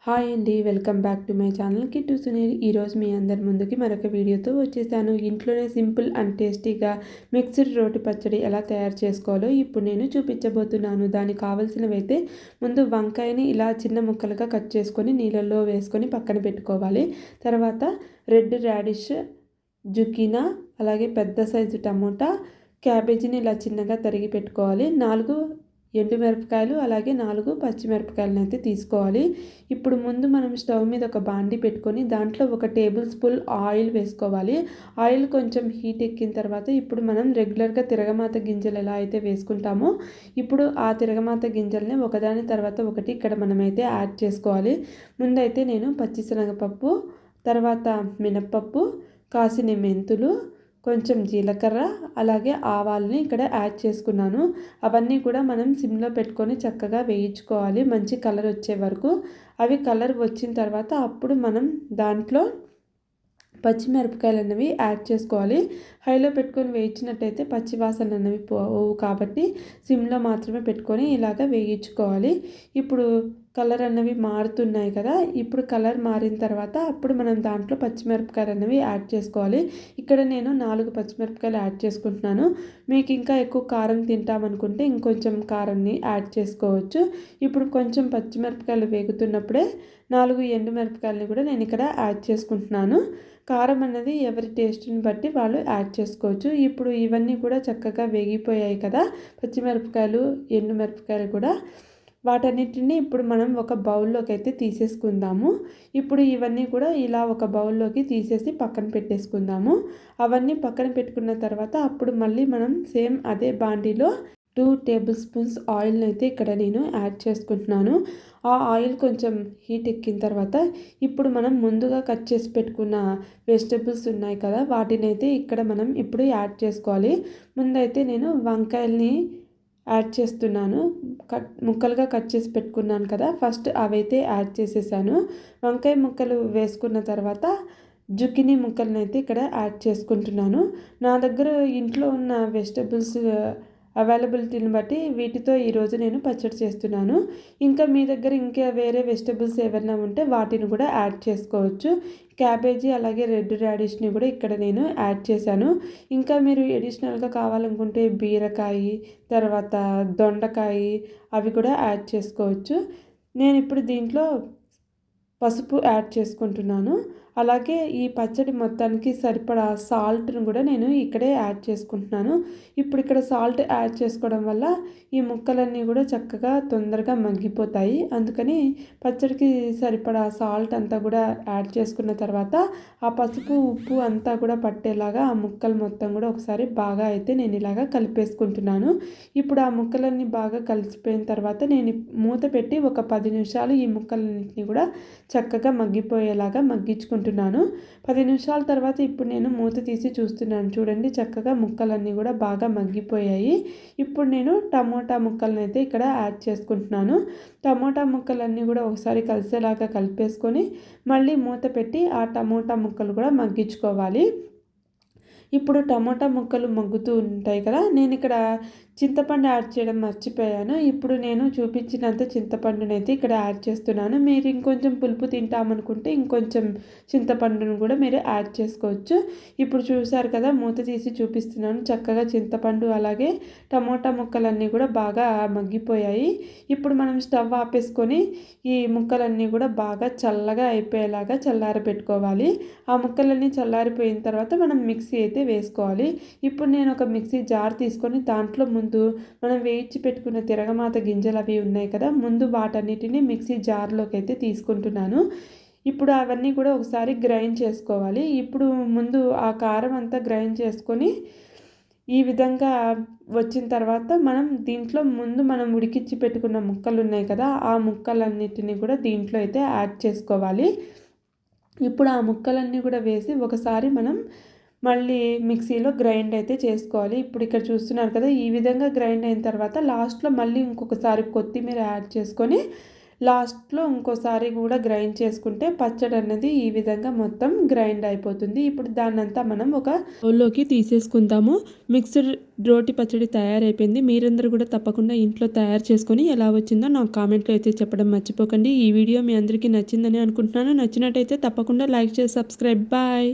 Hi అండి. Welcome back to my channel Kittu Sunil. ఈరోజు మీ అందరి ముందుకి మరొక వీడియోతో వచ్చేసాను. ఇంట్లోనే సింపుల్ అండ్ టేస్టీగా మిక్స్డ్ రోటి పచ్చడి ఎలా తయారు చేసుకోవాలో ఇప్పుడు నేను చూపించబోతున్నాను. దానికి కావాల్సినవైతే ముందు వంకాయని ఇలా చిన్న ముక్కలుగా కట్ చేసుకొని నీళ్ళల్లో వేసుకొని పక్కన పెట్టుకోవాలి. తర్వాత రెడ్ రాడిష్, జుకీనా, అలాగే పెద్ద సైజు టమోటా, క్యాబేజీని ఇలా చిన్నగా తరిగి పెట్టుకోవాలి. 4 ఎండుమిరపకాయలు, అలాగే 4 పచ్చిమిరపకాయలను అయితే తీసుకోవాలి. ఇప్పుడు ముందు మనం స్టవ్ మీద ఒక బాండి పెట్టుకొని దాంట్లో 1 టేబుల్ స్పూన్ ఆయిల్ వేసుకోవాలి. ఆయిల్ కొంచెం హీట్ ఎక్కిన తర్వాత ఇప్పుడు మనం రెగ్యులర్గా తిరగమాత గింజలు ఎలా అయితే వేసుకుంటామో ఇప్పుడు ఆ తిరగమాత గింజల్ని ఒకదాని తర్వాత ఒకటి ఇక్కడ మనమైతే యాడ్ చేసుకోవాలి. ముందైతే నేను పచ్చిశనగపప్పు, తర్వాత మినప్పప్పు, కాసిన మెంతులు, కొంచెం జీలకర్ర, అలాగే ఆవాల్ని ఇక్కడ యాడ్ చేసుకున్నాను. అవన్నీ కూడా మనం సిమ్లో పెట్టుకొని చక్కగా వేయించుకోవాలి మంచి కలర్ వచ్చే వరకు. అవి కలర్ వచ్చిన తర్వాత అప్పుడు మనం దాంట్లో పచ్చిమిరపకాయలు అన్నవి యాడ్ చేసుకోవాలి. హైలో పెట్టుకొని వేయించినట్టయితే పచ్చి వాసన అన్నవి పోవు కాబట్టి సిమ్లో మాత్రమే పెట్టుకొని ఇలాగ వేయించుకోవాలి. ఇప్పుడు కలర్ అన్నవి మారుతున్నాయి కదా, ఇప్పుడు కలర్ మారిన తర్వాత అప్పుడు మనం దాంట్లో పచ్చిమిరపకాయలు అన్నవి యాడ్ చేసుకోవాలి. ఇక్కడ నేను 4 పచ్చిమిరపకాయలు యాడ్ చేసుకుంటున్నాను. మీకు ఇంకా ఎక్కువ కారం తింటామనుకుంటే ఇంకొంచెం కారాన్ని యాడ్ చేసుకోవచ్చు. ఇప్పుడు కొంచెం పచ్చిమిరపకాయలు వేగుతున్నప్పుడే 4 ఎండుమిరపకాయలని కూడా నేను ఇక్కడ యాడ్ చేసుకుంటున్నాను. కారం అన్నది ఎవరి టేస్ట్ని బట్టి వాళ్ళు యాడ్ చేసుకోవచ్చు. ఇప్పుడు ఇవన్నీ కూడా చక్కగా వేగిపోయాయి కదా, పచ్చిమిరపకాయలు, ఎండుమిరపకాయలు కూడా. వాటన్నిటిని ఇప్పుడు మనం ఒక బౌల్లోకి అయితే తీసేసుకుందాము. ఇప్పుడు ఇవన్నీ కూడా ఇలా ఒక బౌల్లోకి తీసేసి పక్కన పెట్టేసుకుందాము. అవన్నీ పక్కన పెట్టుకున్న తర్వాత అప్పుడు మళ్ళీ మనం సేమ్ అదే బాండీలో 2 టేబుల్ స్పూన్స్ ఆయిల్ని అయితే ఇక్కడ నేను యాడ్ చేసుకుంటున్నాను. ఆ ఆయిల్ కొంచెం హీట్ ఎక్కిన తర్వాత ఇప్పుడు మనం ముందుగా కట్ చేసి పెట్టుకున్న వెజిటబుల్స్ ఉన్నాయి కదా, వాటిని అయితే ఇక్కడ మనం ఇప్పుడు యాడ్ చేసుకోవాలి. ముందైతే నేను వంకాయల్ని యాడ్ చేస్తున్నాను. ముక్కలుగా కట్ చేసి పెట్టుకున్నాను కదా, ఫస్ట్ అవైతే యాడ్ చేసేసాను. వంకాయ ముక్కలు వేసుకున్న తర్వాత జుకినీ ముక్కలను అయితే ఇక్కడ యాడ్ చేసుకుంటున్నాను. నా దగ్గర ఇంట్లో ఉన్న వెజిటబుల్స్ అవైలబిలిటీని బట్టి వీటితో ఈరోజు నేను పచ్చడి చేస్తున్నాను. ఇంకా మీ దగ్గర ఇంకా వేరే వెజిటబుల్స్ ఏమైనా ఉంటే వాటిని కూడా యాడ్ చేసుకోవచ్చు. క్యాబేజీ, అలాగే రెడ్ రాడిష్ని కూడా ఇక్కడ నేను యాడ్ చేశాను. ఇంకా మీరు ఎడిషనల్గా కావాలనుకుంటే బీరకాయ, తర్వాత దొండకాయ అవి కూడా యాడ్ చేసుకోవచ్చు. నేను ఇప్పుడు దీంట్లో పసుపు యాడ్ చేసుకుంటున్నాను. అలాగే ఈ పచ్చడి మొత్తానికి సరిపడా సాల్ట్ను కూడా నేను ఇక్కడే యాడ్ చేసుకుంటున్నాను. ఇప్పుడు ఇక్కడ సాల్ట్ యాడ్ చేసుకోవడం వల్ల ఈ ముక్కలన్నీ కూడా చక్కగా తొందరగా మగ్గిపోతాయి. అందుకని పచ్చడికి సరిపడా సాల్ట్ అంతా కూడా యాడ్ చేసుకున్న తర్వాత ఆ పసుపు, ఉప్పు అంతా కూడా పట్టేలాగా ఆ ముక్కలు మొత్తం కూడా ఒకసారి బాగా అయితే నేను ఇలాగా కలిపేసుకుంటున్నాను. ఇప్పుడు ఆ ముక్కలన్నీ బాగా కలిసిపోయిన తర్వాత నేను మూత పెట్టి ఒక 10 నిమిషాలు ఈ ముక్కలన్నింటినీ కూడా చక్కగా మగ్గిపోయేలాగా మగ్గించుకుంటున్నాను. 10 నిమిషాల తర్వాత ఇప్పుడు నేను మూత తీసి చూస్తున్నాను. చూడండి, చక్కగా ముక్కలన్నీ కూడా బాగా మగ్గిపోయాయి. ఇప్పుడు నేను టమోటా ముక్కలను అయితే ఇక్కడ యాడ్ చేసుకుంటున్నాను. టమోటా ముక్కలన్నీ కూడా ఒకసారి కలిసేలాగా కలిపేసుకొని మళ్ళీ మూత పెట్టి ఆ టమోటా ముక్కలు కూడా మగ్గించుకోవాలి. ఇప్పుడు టమోటా ముక్కలు మగ్గుతూ ఉంటాయి కదా, నేను ఇక్కడ చింతపండు యాడ్ చేయడం మర్చిపోయాను. ఇప్పుడు నేను చూపించినంత చింతపండుని అయితే ఇక్కడ యాడ్ చేస్తున్నాను. మీరు ఇంకొంచెం పులుపు తింటామనుకుంటే ఇంకొంచెం చింతపండును కూడా మీరు యాడ్ చేసుకోవచ్చు. ఇప్పుడు చూసారు కదా, మూత తీసి చూపిస్తున్నాను. చక్కగా చింతపండు అలాగే టమోటా ముక్కలన్నీ కూడా బాగా మగ్గిపోయాయి. ఇప్పుడు మనం స్టవ్ ఆపేసుకొని ఈ ముక్కలన్నీ కూడా బాగా చల్లగా అయిపోయేలాగా చల్లారబెట్టుకోవాలి. ఆ ముక్కలన్నీ చల్లారిపోయిన తర్వాత మనం మిక్సీ అయితే వేసుకోవాలి. ఇప్పుడు నేను ఒక మిక్సీ జార్ తీసుకొని దాంట్లో ముందు మనం వేయించి పెట్టుకున్న తిరగమాత గింజలు అవి ఉన్నాయి కదా, ముందు వాటన్నిటిని మిక్సీ జార్లోకి అయితే తీసుకుంటున్నాను. ఇప్పుడు అవన్నీ కూడా ఒకసారి గ్రైండ్ చేసుకోవాలి. ఇప్పుడు ముందు ఆ కారం అంతా గ్రైండ్ చేసుకొని ఈ విధంగా వచ్చిన తర్వాత మనం దీంట్లో ముందు మనం ఉడికించి పెట్టుకున్న ముక్కలు ఉన్నాయి కదా, ఆ ముక్కలన్నిటిని కూడా దీంట్లో అయితే యాడ్ చేసుకోవాలి. ఇప్పుడు ఆ ముక్కలన్నీ కూడా వేసి ఒకసారి మనం మళ్ళీ మిక్సీలో గ్రైండ్ అయితే చేసుకోవాలి. ఇప్పుడు ఇక్కడ చూస్తున్నారు కదా, ఈ విధంగా గ్రైండ్ అయిన తర్వాత లాస్ట్లో మళ్ళీ ఇంకొకసారి కొత్తిమీర యాడ్ చేసుకొని లాస్ట్లో ఇంకోసారి కూడా గ్రైండ్ చేసుకుంటే పచ్చడి అనేది ఈ విధంగా మొత్తం గ్రైండ్ అయిపోతుంది. ఇప్పుడు దాన్నంతా మనం ఒక బౌల్లోకి తీసేసుకుందాము. మిక్స్డ్ రోటి పచ్చడి తయారైపోయింది. మీరందరూ కూడా తప్పకుండా ఇంట్లో తయారు చేసుకొని ఎలా వచ్చిందో నాకు కామెంట్లో అయితే చెప్పడం మర్చిపోకండి. ఈ వీడియో మీ అందరికీ నచ్చిందని అనుకుంటున్నాను. నచ్చినట్టయితే తప్పకుండా లైక్ చేసి సబ్స్క్రైబ్. బాయ్.